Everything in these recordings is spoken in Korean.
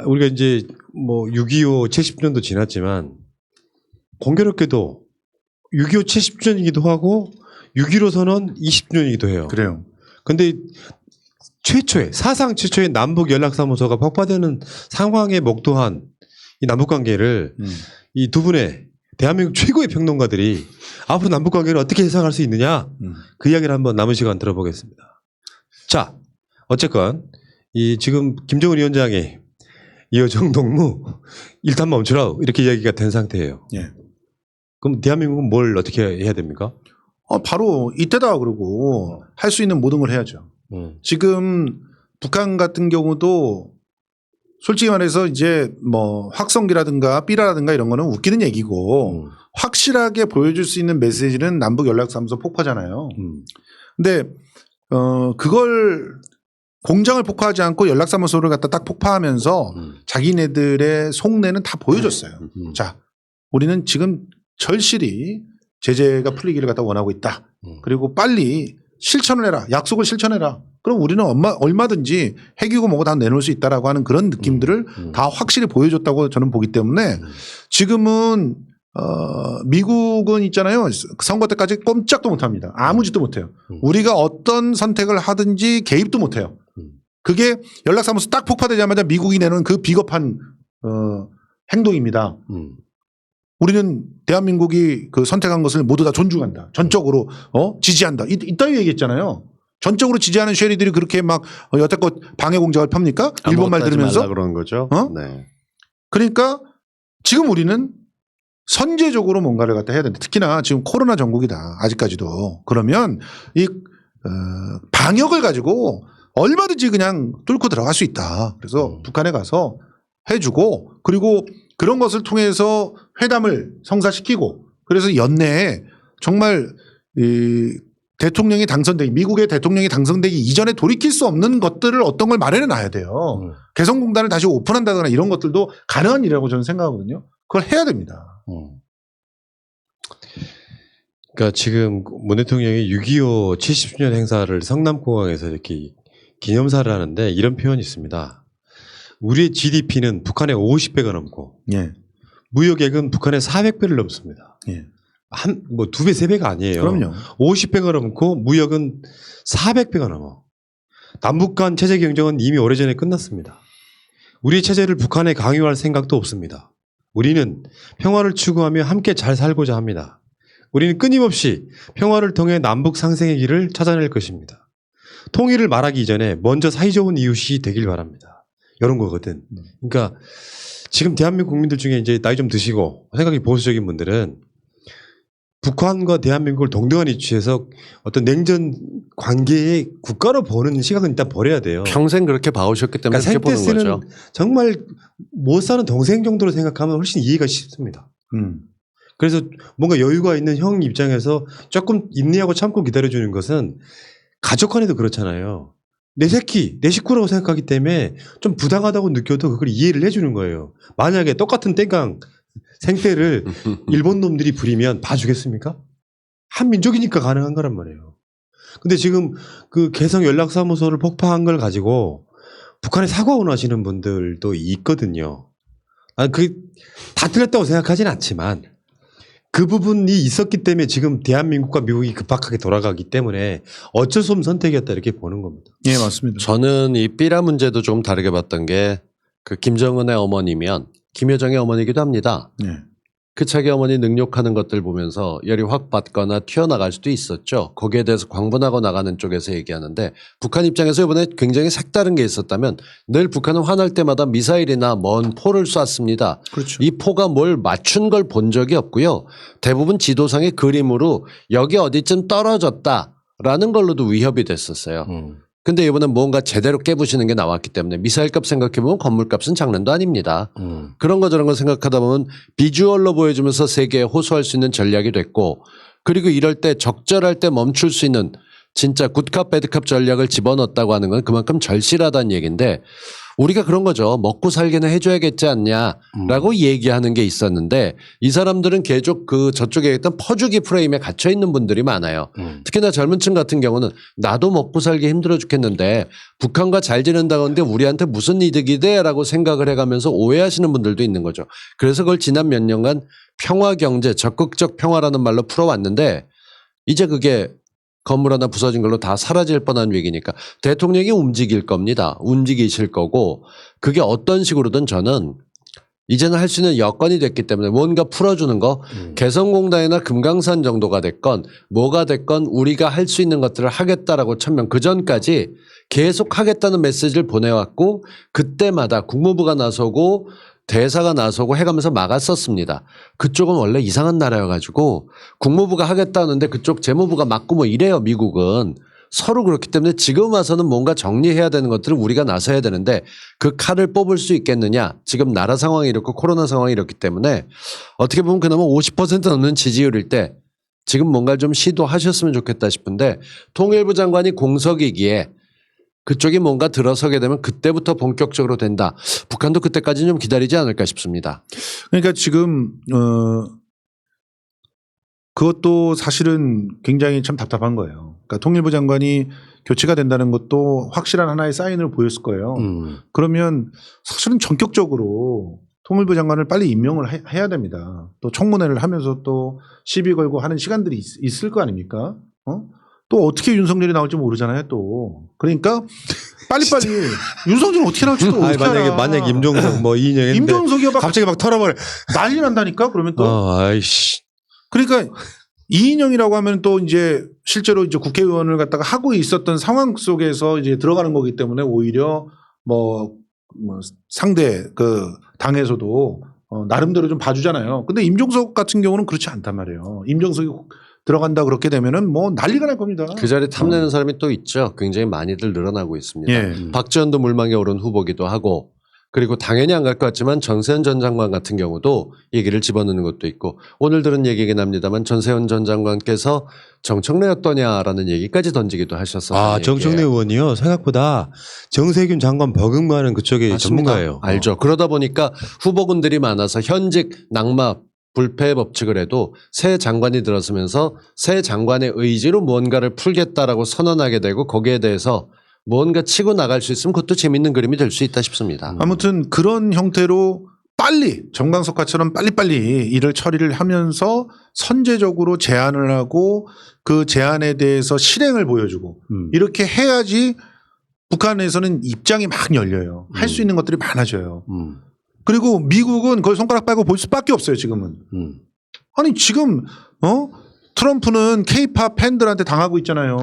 우리가 이제 뭐 6.25 70주년도 지났지만 공교롭게도 6.25 70주년이기도 하고 6.15 선언 20주년이기도 해요. 그래요. 근데 사상 최초의 남북 연락사무소가 폭파되는 상황에 목도한 이 남북 관계를 이 두 분의 대한민국 최고의 평론가들이 앞으로 남북 관계를 어떻게 해석할 수 있느냐 그 이야기를 한번 남은 시간 들어보겠습니다. 자, 어쨌건 이 지금 김정은 위원장이 이어정 동무 일단 멈추라 이렇게 이야기가 된 상태예요. 예. 그럼 대한민국은 뭘 어떻게 해야 됩니까? 바로 이때다 그러고 할 수 있는 모든 걸 해야죠. 지금 북한 같은 경우도 솔직히 말해서 이제 뭐 확성기라든가 삐라라든가 이런 거는 웃기는 얘기고 확실하게 보여줄 수 있는 메시지는 남북 연락사무소 폭파잖아요. 근데 그걸 공장을 폭파하지 않고 연락사무소를 갖다 딱 폭파하면서 자기네들의 속내는 다 보여줬어요. 자, 우리는 지금 절실히 제재가 풀리기를 갖다 원하고 있다. 그리고 빨리 실천을 해라. 약속을 실천해라. 그럼 우리는 얼마든지 핵이고 뭐고 다 내놓을 수 있다라고 하는 그런 느낌들을 다 확실히 보여줬다고 저는 보기 때문에 지금은 미국은 있잖아요. 선거 때까지 꼼짝도 못합니다. 아무 짓도 못해요. 우리가 어떤 선택을 하든지 개입도 못해요. 그게 연락사무소 딱 폭파되자마자 미국이 내는 그 비겁한 행동입니다. 우리는 대한민국이 그 선택한 것을 모두 다 존중한다. 전적으로 지지한다. 이따위 얘기했잖아요. 전적으로 지지하는 쉐리들이 그렇게 막 여태껏 방해 공작을 펴니까 일본 말 들으면서 그런 거죠. 네. 그러니까 지금 우리는 선제적으로 뭔가를 갖다 해야 된다. 특히나 지금 코로나 전국이다. 아직까지도. 그러면 이 방역을 가지고 얼마든지 그냥 뚫고 들어갈 수 있다. 그래서 북한에 가서 해주고 그리고 그런 것을 통해서 회담을 성사시키고 그래서 연내에 정말 이 대통령이 당선되기 미국의 대통령이 당선되기 이전에 돌이킬 수 없는 것들을 어떤 걸 마련해 놔야 돼요. 개성공단을 다시 오픈한다거나 이런 것들도 가능한 일이라고 저는 생각하거든요. 그걸 해야 됩니다. 그러니까 지금 문 대통령이 6.25 70주년 행사를 성남공항에서 이렇게 기념사를 하는데 이런 표현이 있습니다. 우리의 GDP는 북한의 50배가 넘고 예. 무역액은 북한의 400배를 넘습니다. 예. 뭐 2배, 3배가 아니에요. 그럼요. 50배가 넘고 무역은 400배가 넘어. 남북 간 체제 경쟁은 이미 오래전에 끝났습니다. 우리의 체제를 북한에 강요할 생각도 없습니다. 우리는 평화를 추구하며 함께 잘 살고자 합니다. 우리는 끊임없이 평화를 통해 남북 상생의 길을 찾아낼 것입니다. 통일을 말하기 이전에 먼저 사이좋은 이웃이 되길 바랍니다. 이런 거거든. 그러니까 지금 대한민국 국민들 중에 이제 나이 좀 드시고 생각이 보수적인 분들은 북한과 대한민국을 동등한 위치에서 어떤 냉전 관계의 국가로 보는 시각은 일단 버려야 돼요. 평생 그렇게 봐오셨기 때문에 그러니까 그렇게 보는 생태스는 거죠. 정말 못 사는 동생 정도로 생각하면 훨씬 이해가 쉽습니다. 그래서 뭔가 여유가 있는 형 입장에서 조금 인내하고 참고 기다려주는 것은 가족 간에도 그렇잖아요. 내 새끼, 내 식구라고 생각하기 때문에 좀 부당하다고 느껴도 그걸 이해를 해주는 거예요. 만약에 똑같은 땡강 생태를 일본 놈들이 부리면 봐주겠습니까? 한민족이니까 가능한 거란 말이에요. 근데 지금 그 개성 연락사무소를 폭파한 걸 가지고 북한에 사과 원하시는 분들도 있거든요. 다 틀렸다고 생각하진 않지만 그 부분이 있었기 때문에 지금 대한민국과 미국이 급박하게 돌아가기 때문에 어쩔 수 없는 선택이었다 이렇게 보는 겁니다. 예, 맞습니다. 저는 이 삐라 문제도 좀 다르게 봤던 게 그 김정은의 어머니면 김여정의 어머니이기도 합니다. 예. 그 차기 어머니 능욕하는 것들 보면서 열이 확 받거나 튀어나갈 수도 있었죠. 거기에 대해서 광분하고 나가는 쪽에서 얘기하는데 북한 입장에서 이번에 굉장히 색다른 게 있었다면 늘 북한은 화날 때마다 미사일이나 먼 포를 쐈습니다. 그렇죠. 이 포가 뭘 맞춘 걸 본 적이 없고요. 대부분 지도상의 그림으로 여기 어디쯤 떨어졌다라는 걸로도 위협이 됐었어요. 근데 이번엔 뭔가 제대로 깨부시는 게 나왔기 때문에 미사일값 생각해보면 건물값은 장난도 아닙니다. 그런 거 저런 거 생각하다 보면 비주얼로 보여주면서 세계에 호소할 수 있는 전략이 됐고 그리고 이럴 때 적절할 때 멈출 수 있는 진짜 굿캅 배드캅 전략을 집어넣었다고 하는 건 그만큼 절실하다는 얘기인데 우리가 그런 거죠. 먹고 살기는 해줘야겠지 않냐라고 얘기하는 게 있었는데 이 사람들은 계속 그 저쪽에 있던 퍼주기 프레임에 갇혀 있는 분들이 많아요. 특히나 젊은 층 같은 경우는 나도 먹고 살기 힘들어 죽겠는데 북한과 잘 지낸다는데 우리한테 무슨 이득이 돼라고 생각을 해가면서 오해하시는 분들도 있는 거죠. 그래서 그걸 지난 몇 년간 평화 경제, 적극적 평화라는 말로 풀어왔는데 이제 그게 건물 하나 부서진 걸로 다 사라질 뻔한 위기니까 대통령이 움직일 겁니다. 움직이실 거고 그게 어떤 식으로든 저는 이제는 할 수 있는 여건이 됐기 때문에 뭔가 풀어주는 거 개성공단이나 금강산 정도가 됐건 뭐가 됐건 우리가 할 수 있는 것들을 하겠다라고 천명 그전까지 계속 하겠다는 메시지를 보내왔고 그때마다 국무부가 나서고 대사가 나서고 해가면서 막았었습니다. 그쪽은 원래 이상한 나라여가지고 국무부가 하겠다는데 그쪽 재무부가 막고 뭐 이래요. 미국은. 서로 그렇기 때문에 지금 와서는 뭔가 정리해야 되는 것들을 우리가 나서야 되는데 그 칼을 뽑을 수 있겠느냐. 지금 나라 상황이 이렇고 코로나 상황이 이렇기 때문에 어떻게 보면 그나마 50% 넘는 지지율일 때 지금 뭔가 좀 시도하셨으면 좋겠다 싶은데 통일부 장관이 공석이기에 그쪽이 뭔가 들어서게 되면 그때부터 본격적으로 된다. 북한도 그때까지는 좀 기다리지 않을까 싶습니다. 그러니까 지금 그것도 사실은 굉장히 참 답답한 거예요. 그러니까 통일부 장관이 교체가 된다는 것도 확실한 하나의 사인을 보였을 거예요. 그러면 사실은 전격적으로 통일부 장관을 빨리 임명을 해야 됩니다. 또 청문회를 하면서 또 시비 걸고 하는 시간들이 있을 거 아닙니까? 또 어떻게 윤석열이 나올지 모르잖아요. 또 그러니까 빨리빨리 윤석열이 어떻게 나올지도 어떻게 만약에 임종석 뭐 이인영 임종석이 막 갑자기 막 털어버려. 난리 난다니까. 그러면 또 아이씨. 그러니까 이인영이라고 하면 또 이제 실제로 이제 국회의원을 갖다가 하고 있었던 상황 속에서 이제 들어가는 거기 때문에 오히려 뭐 상대 그 당에서도 나름대로 좀 봐주잖아요. 근데 임종석 같은 경우는 그렇지 않단 말이에요. 임종석이 들어간다 그렇게 되면은 뭐 난리가 날 겁니다. 그 자리에 탐내는 사람이 또 있죠. 굉장히 많이들 늘어나고 있습니다. 예. 박지원도 물망에 오른 후보기도 하고 그리고 당연히 안 갈 것 같지만 전세현 전 장관 같은 경우도 얘기를 집어넣는 것도 있고 오늘 들은 얘기긴 합니다만 전세현 전 장관께서 정청래였더냐라는 얘기까지 던지기도 하셨어요. 정청래 의원이요. 생각보다 정세균 장관 버금가는 그쪽의 맞습니다. 전문가예요. 알죠. 그러다 보니까 후보군들이 많아서 현직 낙마 불패 법칙을 해도 새 장관이 들어서면서 새 장관의 의지로 무언가를 풀겠다라고 선언하게 되고 거기에 대해서 뭔가 치고 나갈 수 있으면 그것도 재밌는 그림이 될 수 있다 싶습니다. 아무튼 그런 형태로 빨리 정광석화처럼 빨리빨리 일을 처리를 하면서 선제적으로 제안을 하고 그 제안에 대해서 실행을 보여주고 이렇게 해야지 북한에서는 입장이 막 열려요. 할 수 있는 것들이 많아져요. 그리고 미국은 그걸 손가락 빨고 볼 수밖에 없어요. 지금은. 아니 지금 트럼프는 케이팝 팬들한테 당하고 있잖아요.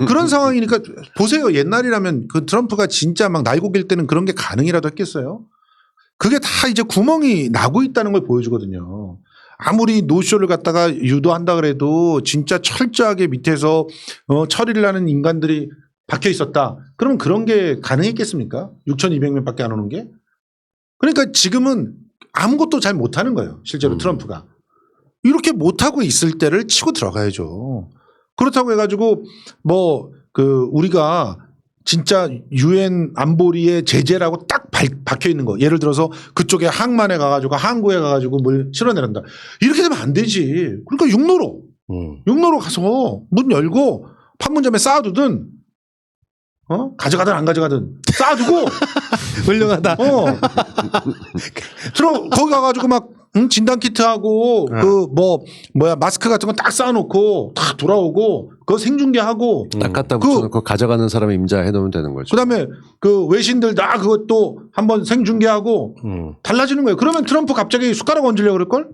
그런 상황이니까 보세요. 옛날이라면 그 트럼프가 진짜 막 날고길 때는 그런 게 가능이라도 했겠어요. 그게 다 이제 구멍이 나고 있다는 걸 보여주거든요. 아무리 노쇼를 갖다가 유도한다 그래도 진짜 철저하게 밑에서 처리를 하는 인간들이 박혀 있었다. 그러면 그런 게 가능했겠습니까? 6,200명밖에 안 오는 게. 그러니까 지금은 아무것도 잘 못하는 거예요. 실제로 트럼프가. 이렇게 못하고 있을 때를 치고 들어가야죠. 그렇다고 해가지고 뭐 우리가 진짜 유엔 안보리의 제재라고 딱 박혀 있는 거. 예를 들어서 그쪽에 항만에 가가지고 항구에 가가지고 뭘 실어내란다. 이렇게 되면 안 되지. 그러니까 육로로 가서 문 열고 판문점에 쌓아두든 가져가든 안 가져가든 쌓아두고 훌륭하다. 거기 가가지고 막 진단 키트하고 마스크 같은 거 딱 쌓아놓고 다 돌아오고 그거 생중계하고 딱 갖다 붙여놓고 가져가는 사람 임자해 놓으면 되는 거죠. 그다음에 그 외신들 다 그것도 한번 생중계하고 달라지는 거예요. 그러면 트럼프 갑자기 숟가락 얹으려고 그럴걸?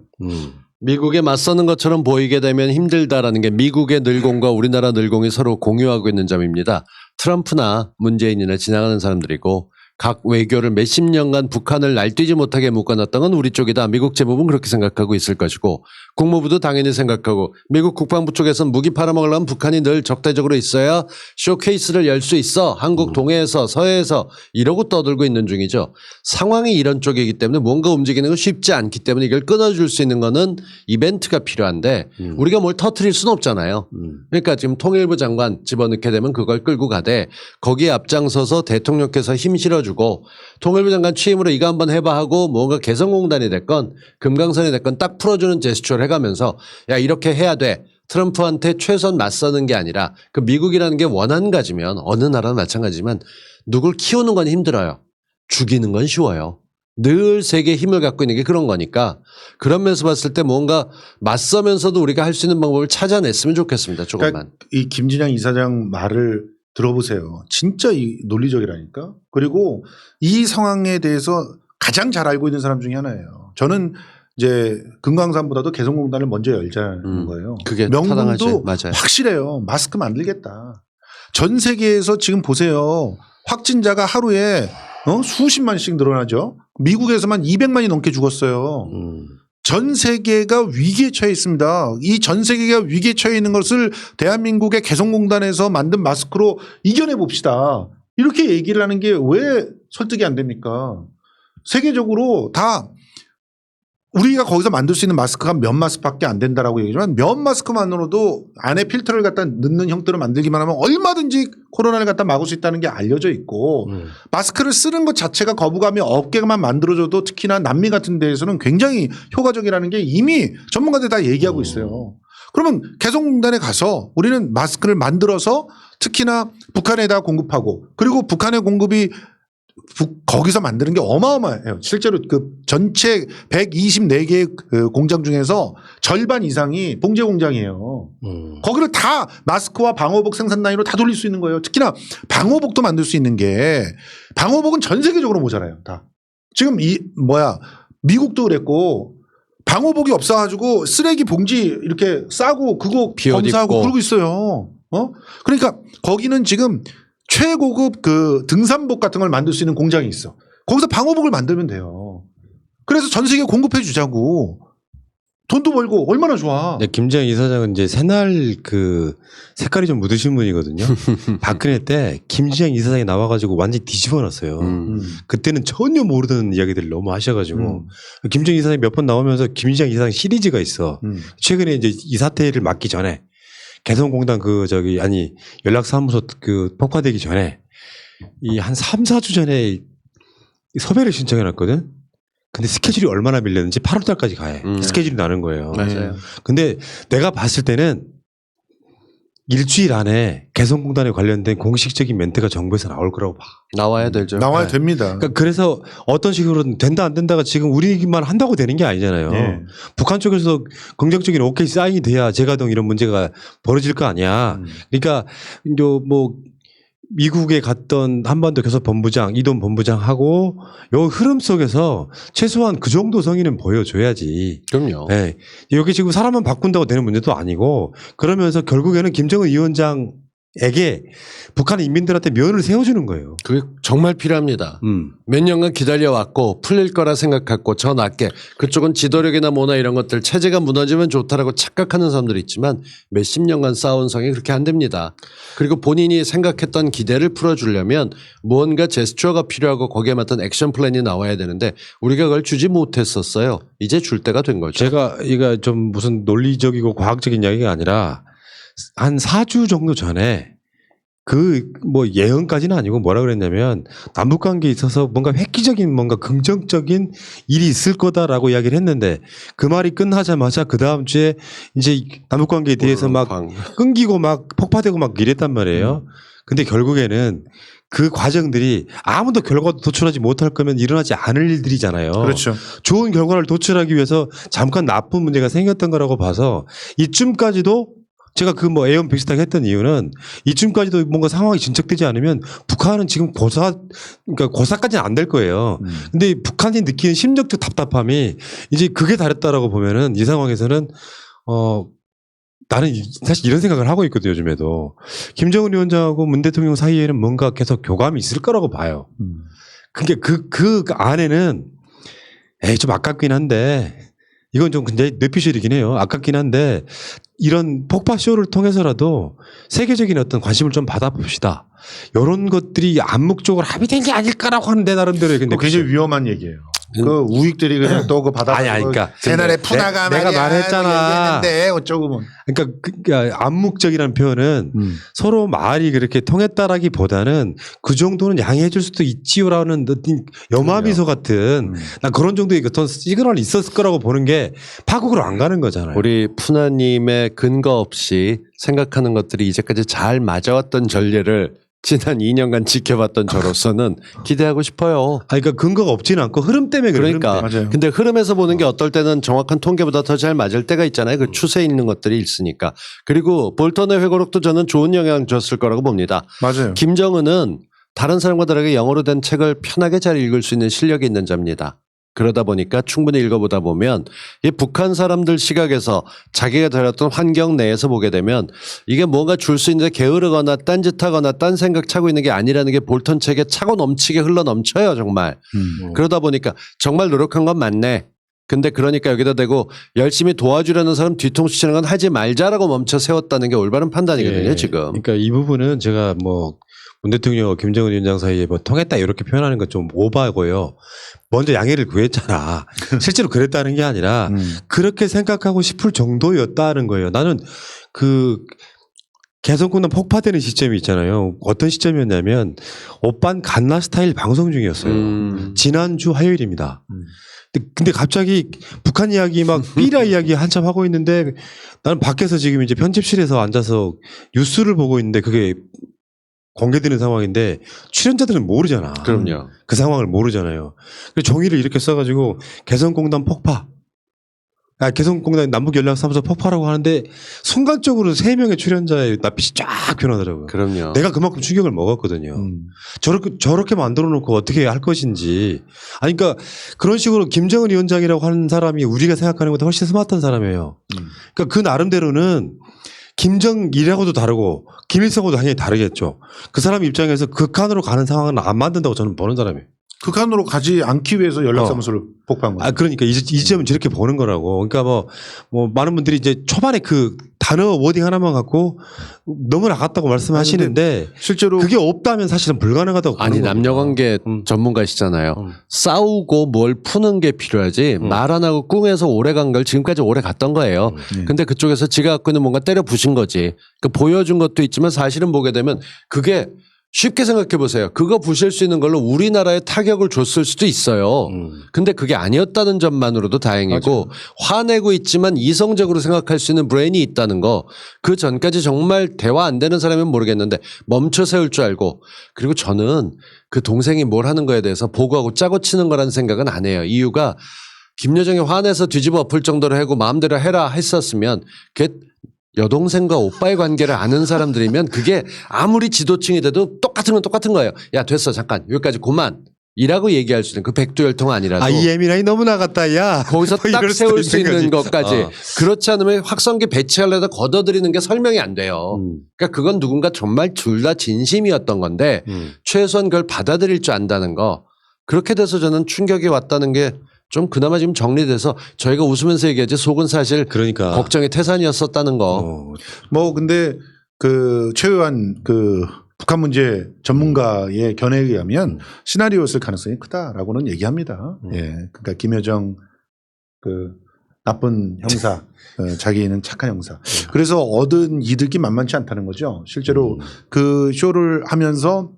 미국에 맞서는 것처럼 보이게 되면 힘들다라는 게 미국의 늘공과 우리나라 늘공이 서로 공유하고 있는 점입니다. 트럼프나 문재인이나 지나가는 사람들이고 각 외교를 몇십 년간 북한을 날뛰지 못하게 묶어놨던 건 우리 쪽이다. 미국 재무부는 그렇게 생각하고 있을 것이고 국무부도 당연히 생각하고 미국 국방부 쪽에서는 무기 팔아먹으려면 북한이 늘 적대적으로 있어야 쇼케이스를 열 수 있어. 한국 동해에서 서해에서 이러고 떠들고 있는 중이죠. 상황이 이런 쪽이기 때문에 뭔가 움직이는 건 쉽지 않기 때문에 이걸 끊어줄 수 있는 거는 이벤트가 필요한데 우리가 뭘 터트릴 수는 없잖아요. 그러니까 지금 통일부 장관 집어넣게 되면 그걸 끌고 가되 거기에 앞장서서 대통령께서 힘 실어주고 풀어주고 통일부 장관 취임으로 이거 한번 해봐 하고 뭔가 개성공단이 됐건 금강산이 됐건 딱 풀어주는 제스처를 해가면서 야 이렇게 해야 돼. 트럼프한테 최선 맞서는 게 아니라 그 미국이라는 게 원한 가지면 어느 나라나 마찬가지지만 누굴 키우는 건 힘들어요. 죽이는 건 쉬워요. 늘 세계의 힘을 갖고 있는 게 그런 거니까 그런 면에서 봤을 때 뭔가 맞서면서도 우리가 할 수 있는 방법을 찾아냈으면 좋겠습니다. 조금만. 그러니까 이 김진양 이사장 말을 들어보세요. 진짜 논리적이라니까. 그리고 이 상황에 대해서 가장 잘 알고 있는 사람 중에 하나예요. 저는 이제 금강산보다도 개성공단을 먼저 열자는 거예요. 그게 타당하지. 명분도 맞아요. 확실해요. 마스크 만들겠다. 전 세계에서 지금 보세요. 확진자가 하루에 수십만씩 늘어나죠. 미국에서만 200만이 넘게 죽었어요. 전 세계가 위기에 처해 있습니다. 이 전 세계가 위기에 처해 있는 것을 대한민국의 개성공단에서 만든 마스크로 이겨내 봅시다. 이렇게 얘기를 하는 게 왜 설득이 안 됩니까? 세계적으로 다 우리가 거기서 만들 수 있는 마스크가 면 마스크밖에 안 된다라고 얘기하지만 면 마스크만으로도 안에 필터를 갖다 넣는 형태로 만들기만 하면 얼마든지 코로나를 갖다 막을 수 있다는 게 알려져 있고 마스크를 쓰는 것 자체가 거부감이 없게만 만들어줘도 특히나 남미 같은 데에서는 굉장히 효과적이라는 게 이미 전문가들 다 얘기하고 있어요. 그러면 개성공단에 가서 우리는 마스크를 만들어서 특히나 북한에다 공급하고 그리고 북한의 공급이 거기서 만드는 게 어마어마해요. 실제로 그 전체 124개의 그 공장 중에서 절반 이상이 봉제 공장이에요. 거기를 다 마스크와 방호복 생산 라인으로 다 돌릴 수 있는 거예요. 특히나 방호복도 만들 수 있는 게 방호복은 전 세계적으로 모자라요. 다. 지금 미국도 그랬고 방호복이 없어가지고 쓰레기 봉지 이렇게 싸고 그거 검사하고 그러고 있어요. 그러니까 거기는 지금 최고급 그 등산복 같은 걸 만들 수 있는 공장이 있어. 거기서 방호복을 만들면 돼요. 그래서 전 세계에 공급해 주자고. 돈도 벌고 얼마나 좋아. 네, 김재영 이사장은 이제 새날 그 색깔이 좀 묻으신 분이거든요. 박근혜 때 김재영 이사장이 나와가지고 완전히 뒤집어 놨어요. 그때는 전혀 모르던 이야기들을 너무 하셔가지고 김재영 이사장이 몇 번 나오면서 김재영 이사장 시리즈가 있어. 최근에 이제 이 사태를 막기 전에 개성공단 연락사무소 그 폭파되기 전에 이 한 3, 4주 전에 섭외를 신청해 놨거든. 근데 스케줄이 얼마나 밀렸는지 8월 달까지 가해. 스케줄이 나는 거예요. 맞아요. 근데 내가 봤을 때는 일주일 안에 개성공단에 관련된 공식적인 멘트가 정부에서 나올 거라고 봐. 나와야 되죠. 나와야 네. 됩니다. 그러니까 그래서 어떤 식으로든 된다 안 된다가 지금 우리만 한다고 되는 게 아니잖아요. 네. 북한 쪽에서 긍정적인 오케이 사인이 돼야 재가동 이런 문제가 벌어질 거 아니야. 그러니까 뭐 미국에 갔던 한반도 교섭본부장, 이동 본부장하고 요 흐름 속에서 최소한 그 정도 성의는 보여줘야지. 그럼요. 네. 여기 지금 사람만 바꾼다고 되는 문제도 아니고 그러면서 결국에는 김정은 위원장에게 북한 인민들한테 면을 세워주는 거예요. 그게 정말 필요합니다. 몇 년간 기다려왔고 풀릴 거라 생각했고 저 낮게 그쪽은 지도력이나 뭐나 이런 것들 체제가 무너지면 좋다라고 착각하는 사람들이 있지만 몇십 년간 쌓아온 성이 그렇게 안 됩니다. 그리고 본인이 생각했던 기대를 풀어주려면 무언가 제스처가 필요하고 거기에 맞던 액션 플랜이 나와야 되는데 우리가 그걸 주지 못했었어요. 이제 줄 때가 된 거죠. 제가 이거 좀 무슨 논리적이고 과학적인 이야기가 아니라 한 4주 정도 전에 예언까지는 아니고 뭐라 그랬냐면 남북 관계에 있어서 뭔가 획기적인 뭔가 긍정적인 일이 있을 거다라고 이야기를 했는데 그 말이 끝나자마자 그 다음 주에 이제 남북 관계에 대해서 막 끊기고 막 폭파되고 막 이랬단 말이에요. 근데 결국에는 그 과정들이 아무도 결과도 도출하지 못할 거면 일어나지 않을 일들이잖아요. 그렇죠. 좋은 결과를 도출하기 위해서 잠깐 나쁜 문제가 생겼던 거라고 봐서 이쯤까지도 제가 애연 비슷하게 했던 이유는 이쯤까지도 뭔가 상황이 진척되지 않으면 북한은 지금 고사까지는 안 될 거예요. 근데 북한이 느끼는 심적적 답답함이 이제 그게 다랬다라고 보면은 이 상황에서는 나는 사실 이런 생각을 하고 있거든요, 요즘에도. 김정은 위원장하고 문 대통령 사이에는 뭔가 계속 교감이 있을 거라고 봐요. 그러니까 그 안에는 좀 아깝긴 한데 이건 좀 근데 뇌피셜이긴 해요. 아깝긴 한데 이런 폭파쇼를 통해서라도 세계적인 어떤 관심을 좀 받아봅시다. 이런 것들이 암묵적으로 합의된 게 아닐까라고 하는데 나름대로 근데 굉장히 위험한 얘기예요. 그 우익들이 그냥 또 그 받아. 아니, 그러니까 새날에 푸나가 내가 말했잖아. 얘기했는데 어쩌고 뭐. 그러니까 암묵적이라는 표현은 서로 말이 그렇게 통했다라기보다는 그 정도는 양해해줄 수도 있지요라는 여마미소 같은 난 그런 정도의 어떤 시그널이 있었을 거라고 보는 게 파국으로 안 가는 거잖아요. 우리 푸나님의 근거 없이 생각하는 것들이 이제까지 잘 맞아왔던 전례를 지난 2년간 지켜봤던 저로서는 기대하고 싶어요. 그러니까 근거가 없지는 않고 흐름 때문에 그래. 그러니까. 흐름 때문에. 맞아요. 근데 흐름에서 보는 게 어떨 때는 정확한 통계보다 더 잘 맞을 때가 있잖아요. 그 추세에 있는 것들이 있으니까. 그리고 볼턴의 회고록도 저는 좋은 영향을 줬을 거라고 봅니다. 맞아요. 김정은은 다른 사람과 다르게 영어로 된 책을 편하게 잘 읽을 수 있는 실력이 있는 자입니다. 그러다 보니까 충분히 읽어보다 보면 이 북한 사람들 시각에서 자기가 들었던 환경 내에서 보게 되면 이게 뭔가 줄 수 있는데 게으르거나 딴짓하거나 딴 생각 차고 있는 게 아니라는 게 볼턴 책에 차고 넘치게 흘러 넘쳐요 정말. 그러다 보니까 정말 노력한 건 맞네. 근데 그러니까 여기다 대고 열심히 도와주려는 사람 뒤통수 치는 건 하지 말자라고 멈춰 세웠다는 게 올바른 판단이거든요 예. 지금. 그러니까 이 부분은 제가 뭐 문 대통령과 김정은 위원장 사이에 뭐 통했다 이렇게 표현하는 건 좀 오바고요. 먼저 양해를 구했잖아. 실제로 그랬다는 게 아니라 그렇게 생각하고 싶을 정도였다는 거예요. 나는 그 개성공단 폭파되는 시점이 있잖아요. 어떤 시점이었냐면 오빤 갓나 스타일 방송 중이었어요. 지난주 화요일입니다. 근데 갑자기 북한 이야기 막 삐라 이야기 한참 하고 있는데 나는 밖에서 지금 이제 편집실에서 앉아서 뉴스를 보고 있는데 그게 공개되는 상황인데 출연자들은 모르잖아. 그럼요. 그 상황을 모르잖아요. 그래서 종이를 이렇게 써가지고 개성공단 폭파. 개성공단 남북연락사무소 폭파라고 하는데 순간적으로 3명의 출연자의 낯빛이 쫙 변하더라고요. 그럼요. 내가 그만큼 충격을 먹었거든요. 저렇게 만들어 놓고 어떻게 할 것인지. 아니, 그러니까 그런 식으로 김정은 위원장이라고 하는 사람이 우리가 생각하는 것보다 훨씬 스마트한 사람이에요. 그러니까 그 나름대로는 김정일하고도 다르고 김일성하고도 당연히 다르겠죠. 그 사람 입장에서 극한으로 가는 상황은 안 만든다고 저는 보는 사람이에요. 극한으로 가지 않기 위해서 연락사무소를 폭파한 거예요. 그러니까 이 지점은 저렇게 보는 거라고. 그러니까 뭐 많은 분들이 이제 초반에 그 단어 워딩 하나만 갖고 너무 나갔다고 말씀하시는데 실제로 그게 없다면 사실은 불가능하다고. 아니 보는 겁니다. 남녀관계 전문가시잖아요. 싸우고 뭘 푸는 게 필요하지 말 안 하고 꿍해서 오래 간 걸 지금까지 오래 갔던 거예요. 근데 그쪽에서 지가 갖고 있는 뭔가 때려 부신 거지. 그 보여준 것도 있지만 사실은 보게 되면 그게 쉽게 생각해 보세요. 그거 부실 수 있는 걸로 우리나라에 타격을 줬을 수도 있어요. 근데 그게 아니었다는 점만으로도 다행이고 맞아요. 화내고 있지만 이성적으로 생각할 수 있는 브레인이 있다는 거. 그 전까지 정말 대화 안 되는 사람이면 모르겠는데 멈춰 세울 줄 알고. 그리고 저는 그 동생이 뭘 하는 거에 대해서 보고하고 짜고 치는 거라는 생각은 안 해요. 이유가 김여정이 화내서 뒤집어 엎을 정도로 하고 마음대로 해라 했었으면 걔 여동생과 오빠의 관계를 아는 사람들이면 그게 아무리 지도층이 돼도 똑같은 건 똑같은 거예요. 야 됐어 잠깐 여기까지 그만 이라고 얘기할 수 있는 그 백두혈통 아니라도 이 예민하이 너무 나갔다 야. 거기서 뭐 딱 이럴 수도 세울 수 있는 거지. 것까지 그렇지 않으면 확성기 배치하려다 걷어들이는 게 설명이 안 돼요. 그러니까 그건 누군가 정말 둘 다 진심이었던 건데 최소한 그걸 받아들일 줄 안다는 거 그렇게 돼서 저는 충격이 왔다는 게 좀 그나마 지금 정리돼서 저희가 웃으면서 얘기하지 속은 사실 그러니까 걱정의 태산이었었다는 거. 뭐 근데 그 최우한 그 북한 문제 전문가의 견해에 의하면 시나리오였을 가능성이 크다라고는 얘기합니다. 예. 그러니까 김여정 그 나쁜 형사, 자기는 착한 형사. 그래서 얻은 이득이 만만치 않다는 거죠. 실제로 그 쇼를 하면서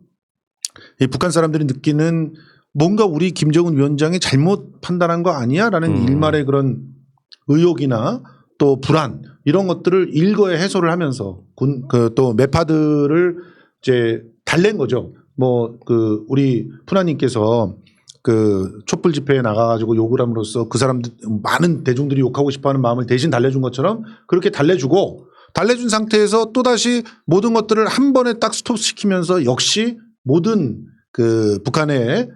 이 북한 사람들이 느끼는 뭔가 우리 김정은 위원장이 잘못 판단한 거 아니야? 라는 일말의 그런 의혹이나 또 불안 이런 것들을 일거에 해소를 하면서 또 매파들을 이제 달랜 거죠. 뭐 그 우리 푸나님께서 그 촛불 집회에 나가가지고 욕을 함으로써 그 사람들 많은 대중들이 욕하고 싶어하는 마음을 대신 달래준 것처럼 그렇게 달래주고 달래준 상태에서 또다시 모든 것들을 한 번에 딱 스톱시키면서 역시 모든 그 북한의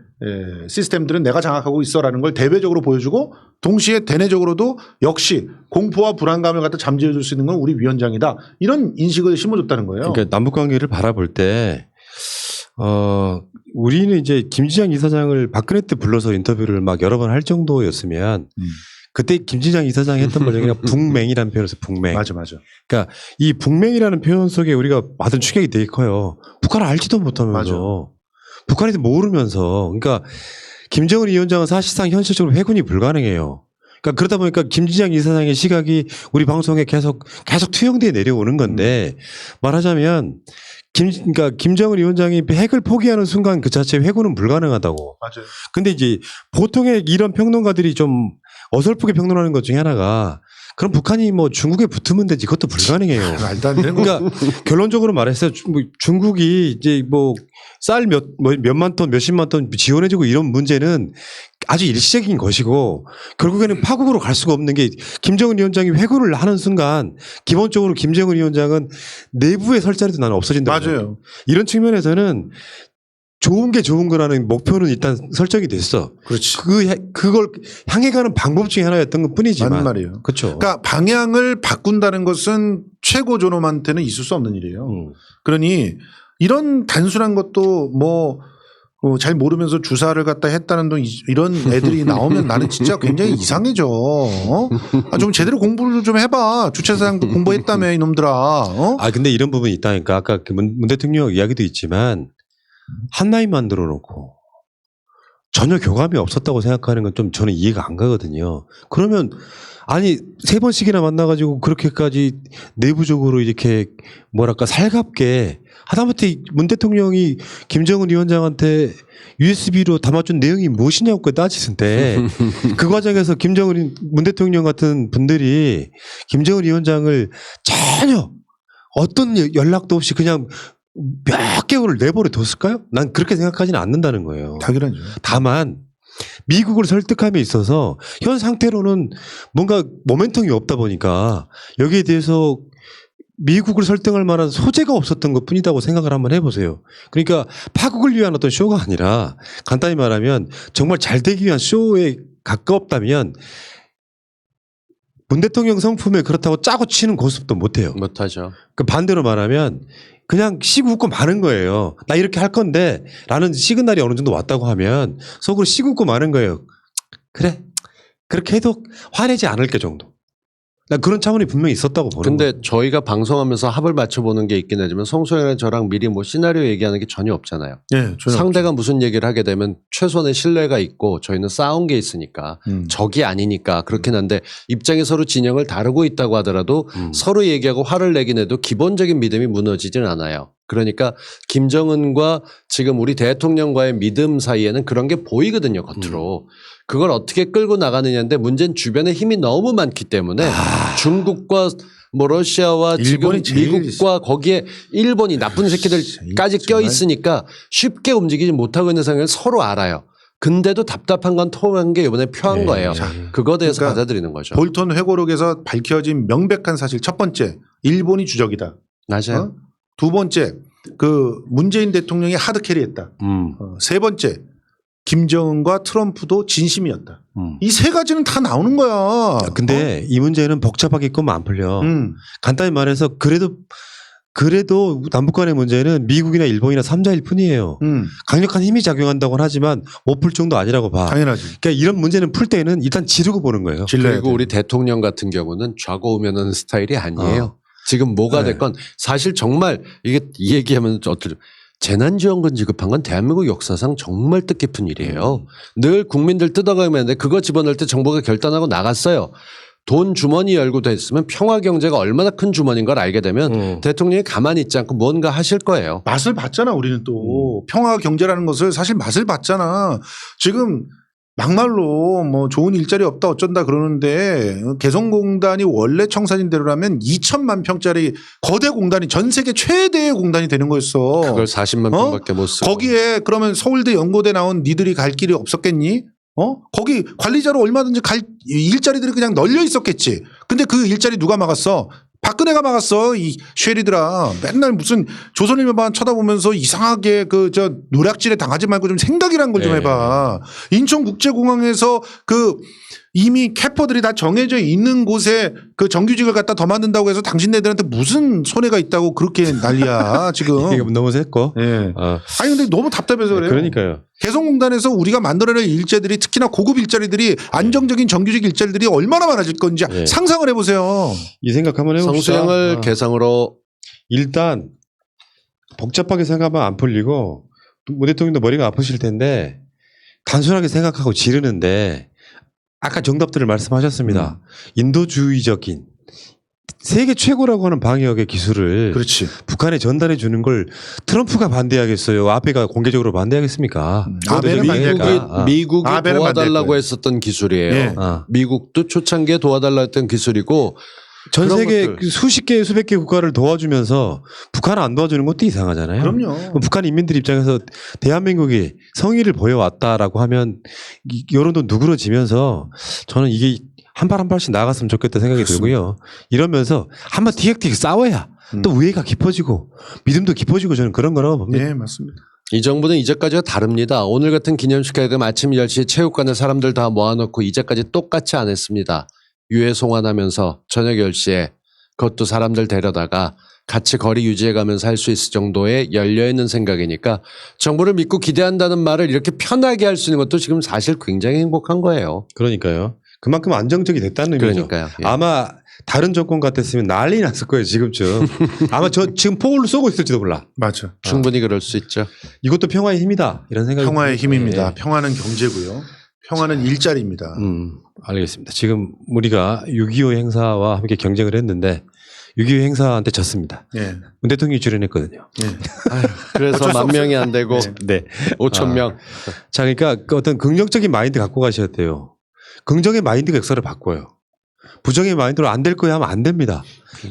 시스템들은 내가 장악하고 있어라는 걸 대외적으로 보여주고 동시에 대내적으로도 역시 공포와 불안감을 갖다 잠재워줄 수 있는 건 우리 위원장이다. 이런 인식을 심어줬다는 거예요. 그러니까 남북 관계를 바라볼 때 우리는 이제 김진장 이사장을 박근혜 때 불러서 인터뷰를 막 여러 번 할 정도였으면 그때 김진장 이사장이 했던 말 중에 북맹이라는 표현을 써요. 북맹. 맞아. 그러니까 이 북맹이라는 표현 속에 우리가 받은 충격이 되게 커요. 북한을 알지도 못하면서 북한에서 모르면서 그러니까 김정은 위원장은 사실상 현실적으로 회군이 불가능해요. 그러니까 그러다 보니까 김진양 이사장의 시각이 우리 방송에 계속 투영돼 내려오는 건데 말하자면 그러니까 김정은 위원장이 핵을 포기하는 순간 그 자체 회군은 불가능하다고. 맞아요. 근데 이제 보통의 이런 평론가들이 좀 어설프게 평론하는 것 중에 하나가 그럼 북한이 뭐 중국에 붙으면 되지 그것도 불가능해요. 말도 안 되는 거. 그러니까 결론적으로 말했어요. 중국이 이제 뭐 쌀 몇만 톤, 몇십만 톤 지원해주고 이런 문제는 아주 일시적인 것이고 결국에는 파국으로 갈 수가 없는 게 김정은 위원장이 회고를 하는 순간 기본적으로 김정은 위원장은 내부의 설 자리도 나는 없어진다고. 맞아요. 이런 측면에서는 좋은 게 좋은 거라는 목표는 일단 설정이 됐어. 그렇지. 그걸 향해 가는 방법 중에 하나였던 것 뿐이지만. 맞는 말이에요. 그렇죠. 그러니까 방향을 바꾼다는 것은 최고 존엄한테는 있을 수 없는 일이에요. 그러니 이런 단순한 것도 뭐 잘 모르면서 주사를 갖다 했다는 등 이런 애들이 나오면 나는 진짜 굉장히 이상해져. 좀 제대로 공부를 좀 해봐. 주체사상도 공부했다며 이놈들아. 근데 이런 부분이 있다니까. 아까 문 대통령 이야기도 있지만 한라인 만들어 놓고 전혀 교감이 없었다고 생각하는 건 좀 저는 이해가 안 가거든요. 그러면 아니 3번씩이나 만나가지고 그렇게까지 내부적으로 이렇게 뭐랄까 살갑게 하다못해 문 대통령이 김정은 위원장한테 USB로 담아준 내용이 무엇이냐고 따지는데 그 과정에서 문 대통령 같은 분들이 김정은 위원장을 전혀 어떤 연락도 없이 그냥 몇 개월을 내버려 뒀을까요? 난 그렇게 생각하지는 않는다는 거예요. 당연하죠. 다만 미국을 설득함에 있어서 현 상태로는 뭔가 모멘텀이 없다 보니까 여기에 대해서 미국을 설득할 만한 소재가 없었던 것 뿐이라고 생각을 한번 해보세요. 그러니까 파국을 위한 어떤 쇼가 아니라 간단히 말하면 정말 잘 되기 위한 쇼에 가깝다면 문 대통령 성품에 그렇다고 짜고 치는 고습도 못해요. 못하죠. 그 반대로 말하면 그냥 시고 웃고 마는 거예요. 나 이렇게 할 건데 라는 시그널이 어느 정도 왔다고 하면 속으로 시고 웃고 마는 거예요. 그래. 그렇게 해도 화내지 않을 게 정도. 난 그런 차원이 분명히 있었다고 보는 거예요. 근데 저희가 방송하면서 합을 맞춰보는 게 있긴 하지만 송소연이랑 저랑 미리 뭐 시나리오 얘기하는 게 전혀 없잖아요. 네, 상대가 무슨 얘기를 하게 되면 최소한의 신뢰가 있고 저희는 싸운 게 있으니까 적이 아니니까 그렇긴 한데 입장이 서로 진영을 다르고 있다고 하더라도 서로 얘기하고 화를 내긴 해도 기본적인 믿음이 무너지진 않아요. 그러니까 김정은과 지금 우리 대통령과의 믿음 사이에는 그런 게 보이거든요, 겉으로. 그걸 어떻게 끌고 나가느냐인데 문제는 주변에 힘이 너무 많기 때문에 중국과 뭐 러시아와 지금 일본이 제일 미국과 거기에 일본이 나쁜 새끼들까지 껴 있으니까 쉽게 움직이지 못하고 있는 상황을 서로 알아요. 근데도 답답한 건 통한 게 이번에 표한 거예요. 그거에 대해서 그러니까 받아들이는 거죠. 볼턴 회고록에서 밝혀진 명백한 사실 첫 번째 일본이 주적이다. 맞아요. 두 번째 그 문재인 대통령이 하드캐리했다. 세 번째 김정은과 트럼프도 진심이었다. 이 세 가지는 다 나오는 거야. 근데 이 문제는 복잡하게끔 안 풀려. 간단히 말해서 그래도 남북 간의 문제는 미국이나 일본이나 3자일 뿐이에요. 강력한 힘이 작용한다고는 하지만 못 풀 정도 아니라고 봐. 당연하지. 그러니까 이런 문제는 풀 때는 일단 지르고 보는 거예요. 그리고 우리 대통령 같은 경우는 좌고우면하는 스타일이 아니에요. 지금 뭐가 됐건 사실 정말 이게 이 얘기하면 어떨 재난지원금 지급한 건 대한민국 역사상 정말 뜻깊은 일이에요. 늘 국민들 뜯어가면 되는데 그거 집어넣을 때 정부가 결단하고 나갔어요. 돈 주머니 열고 됐으면 평화 경제가 얼마나 큰 주머니인 걸 알게 되면 대통령이 가만히 있지 않고 뭔가 하실 거예요. 맛을 봤잖아 우리는 또 평화 경제라는 것을 사실 맛을 봤잖아. 지금 막말로 뭐 좋은 일자리 없다 어쩐다 그러는데 개성공단이 원래 청사진 대로라면 2천만 평짜리 거대 공단이 전 세계 최대의 공단이 되는 거였어. 그걸 40만 평밖에 못 쓰고. 거기에 그러면 서울대 연고대 나온 니들이 갈 길이 없었겠니? 거기 관리자로 얼마든지 갈 일자리들이 그냥 널려 있었겠지. 근데 그 일자리 누가 막았어? 박근혜가 막았어. 이 쉐리들아. 맨날 무슨 조선일보만 쳐다보면서 이상하게 저 노략질에 당하지 말고 좀 생각이란 걸 좀 해봐. 인천국제공항에서 이미 캐퍼들이 다 정해져 있는 곳에 그 정규직을 갖다 더 만든다고 해서 당신네들한테 무슨 손해가 있다고 그렇게 난리야 지금. 이게 너무 셌고. 네. 아니 근데 너무 답답해서 그래요. 그러니까요. 개성공단에서 우리가 만들어낼 일자리들이 특히나 고급 일자리들이 안정적인 정규직 일자리들이 얼마나 많아질 건지 상상을 해보세요. 이 생각 한번 해봅시다. 성수형을 개성으로 일단 복잡하게 생각하면 안 풀리고 문 대통령도 머리가 아프실 텐데 단순하게 생각하고 지르는데 아까 정답들을 말씀하셨습니다. 인도주의적인 세계 최고라고 하는 방역의 기술을 그렇지. 북한에 전달해 주는 걸 트럼프가 반대하겠어요? 아베가 공개적으로 반대하겠습니까? 아베는 미국이- 반대할까? 미국이 아베는 반대할 도와달라고 거예요. 했었던 기술이에요. 예. 미국도 초창기에 도와달라 했던 기술이고 전 그런 세계 것들. 수십 개 수백 개 국가를 도와주면서 북한을 안 도와주는 것도 이상하잖아요. 그럼요. 그럼 북한 인민들 입장에서 대한민국이 성의를 보여왔다라고 하면 이 여론도 누그러지면서 저는 이게 한 발 한 발씩 나갔으면 좋겠다 생각이 들고요. 이러면서 한번 티격태격 싸워야 또 우애가 깊어지고 믿음도 깊어지고 저는 그런 거라고 봅니다. 네, 맞습니다. 이 정부는 이제까지가 다릅니다. 오늘 같은 기념식 회금 아침 10시에 체육관에 사람들 다 모아놓고 이제까지 똑같이 안 했습니다. 유해 송환하면서 저녁 10시에 그것도 사람들 데려다가 같이 거리 유지해가면서 할 수 있을 정도의 열려있는 생각이니까 정부를 믿고 기대한다는 말을 이렇게 편하게 할 수 있는 것도 지금 사실 굉장히 행복한 거예요. 그러니까요. 그만큼 안정적이 됐다는 의미죠. 그러니까요. 예. 아마 다른 정권 같았으면 난리 났을 거예요. 지금쯤. 아마 저 지금 포울로 쏘고 있을지도 몰라. 맞아. 충분히 그럴 수 있죠. 이것도 평화의 힘이다. 이런 생각이 평화의 듭니다. 힘입니다. 예. 평화는 경제고요. 평화는 일자리입니다. 알겠습니다. 지금 우리가 6.25 행사와 함께 경쟁을 했는데 6.25 행사한테 졌습니다. 예. 문 대통령이 출연했거든요. 예. 그래서 어쩔 수 10,000명이 안 되고 네. 5,000명. 자, 그러니까 그 어떤 긍정적인 마인드 갖고 가셔야 돼요. 긍정의 마인드가 역사를 바꿔요. 부정의 마인드로 안 될 거야 하면 안 됩니다.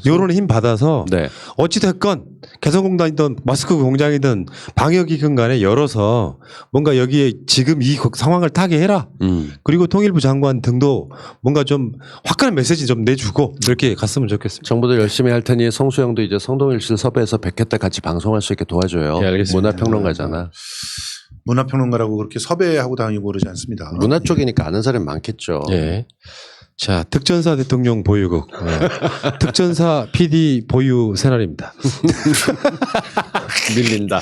여론의 힘 받아서 네. 어찌됐건 개성공단이든 마스크 공장이든 방역기관 간에 열어서 뭔가 여기에 지금 이 상황을 타게 해라. 그리고 통일부 장관 등도 뭔가 좀 화끈한 메시지 좀 내주고 이렇게 갔으면 좋겠습니다. 정부도 열심히 할 테니 성수형도 이제 성동일 씨를 섭외해서 100회 때 같이 방송할 수 있게 도와줘요. 예, 알겠습니다. 문화평론가잖아. 문화평론가라고 그렇게 섭외하고 다니고 그러지 않습니다. 문화 쪽이니까 아는 사람이 많겠죠. 예. 자, 특전사 대통령 보유국. 특전사 PD 보유 새날입니다. 밀린다.